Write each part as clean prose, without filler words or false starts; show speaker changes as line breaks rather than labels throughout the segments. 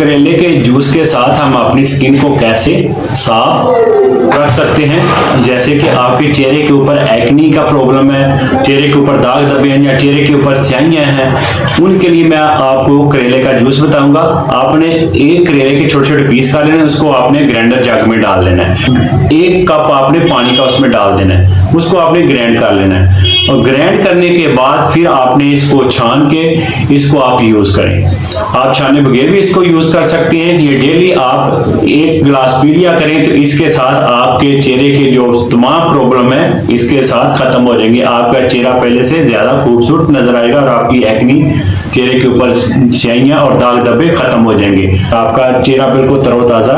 करेले के जूस के साथ हम अपनी स्किन को कैसे साफ रख सकते हैं। जैसे कि आपके चेहरे के ऊपर एक्नी का प्रॉब्लम है, चेहरे के ऊपर दाग धब्बे हैं या चेहरे के ऊपर स्याहियां हैं, उनके लिए मैं आपको करेले का जूस बताऊंगा। आपने एक करेले के छोटे छोटे पीस कर लेने हैं, उसको आपने ग्राइंडर जग में डाल लेना है। 1 कप आपने पानी का उसमें डाल देना है, उसको आपने ग्राइंड कर लेना है और ग्राइंड करने के बाद फिर आपने इसको छान के इसको आप यूज करें। आप छाने बगैर भी इसको यूज कर सकते हैं। ये डेली आप 1 गिलास पी लिया करें तो इसके साथ आपके चेहरे के जो तमाम प्रॉब्लम है इसके साथ खत्म हो जाएंगे। आपका चेहरा पहले से ज्यादा खूबसूरत नजर आएगा और आपकी एक्नी, चेहरे के ऊपर स्याहियां और दाग धब्बे खत्म हो जाएंगे। आपका चेहरा बिल्कुल तरोताजा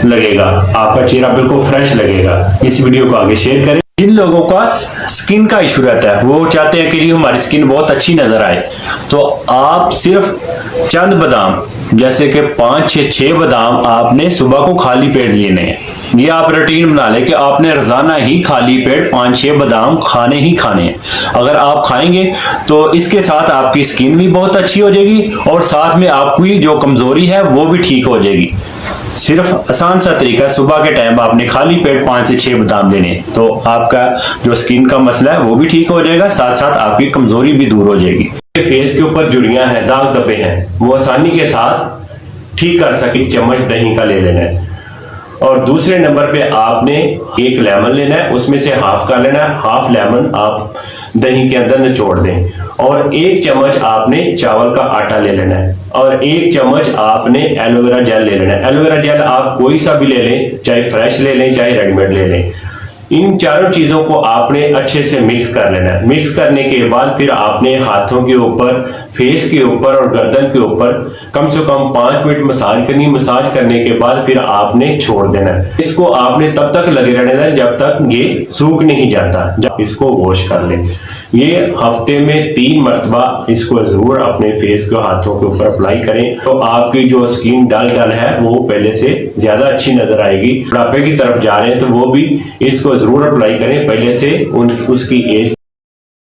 लगेगा, आपका चेहरा बिल्कुल फ्रेश लगेगा। इस वीडियो को आगे शेयर करें। जिन लोगों का स्किन का इशू रहता है वो चाहते हैं कि हमारी स्किन बहुत अच्छी नजर आए, तो आप सिर्फ चंद बादाम, जैसे कि 5 से 6 बादाम आपने सुबह को खाली पेट लेने हैं। ये आप रूटीन बना लें कि आपने रोजाना ही खाली पेट 5-6 बादाम खाने ही खाने हैं। अगर आप खाएंगे तो इसके साथ आपकी स्किन भी बहुत अच्छी हो जाएगी और साथ में आपकी जो कमजोरी है वो भी ठीक हो जाएगी। सिर्फ आसान सा तरीका, सुबह के टाइम आपने खाली पेट 5 से 6 बादाम लेने, तो आपका जो स्किन का मसला है वो भी ठीक हो जाएगा, साथ साथ आपकी कमजोरी भी दूर हो जाएगी। फेस के ऊपर झुर्रियां हैं, दाग धब्बे हैं, वो आसानी के साथ ठीक कर सके। चम्मच दही का ले लेना है और दूसरे नंबर पे आपने 1 लेमन लेना है, उसमें से हाफ कर लेना है। हाफ लेमन आप दही के अंदर निचोड़ दें और 1 चम्मच आपने चावल का आटा ले लेना है और 1 चम्मच आपने एलोवेरा जेल ले लेना है। एलोवेरा जेल आप कोई सा भी ले लें, चाहे फ्रेश ले लें चाहे रेडीमेड ले लें। इन चारों चीजों को आपने अच्छे से मिक्स कर लेना है। मिक्स करने के बाद फिर आपने हाथों के ऊपर, फेस के ऊपर और गर्दन के ऊपर कम से कम 5 मिनट मसाज करनी। मसाज करने के बाद फिर आपने छोड़ देना है। इसको आपने तब तक लगे रहने देना जब तक ये सूख नहीं जाता। जब इसको वॉश कर लें। ये हफ्ते में 3 मरतबा इसको जरूर अपने फेस को, हाथों के ऊपर अप्लाई करें, तो आपकी जो स्किन डल है वो पहले से ज्यादा अच्छी नजर आएगी। बुढ़ापे की तरफ जा रहे हैं तो वो भी इसको जरूर अप्लाई करें, पहले से उसकी एज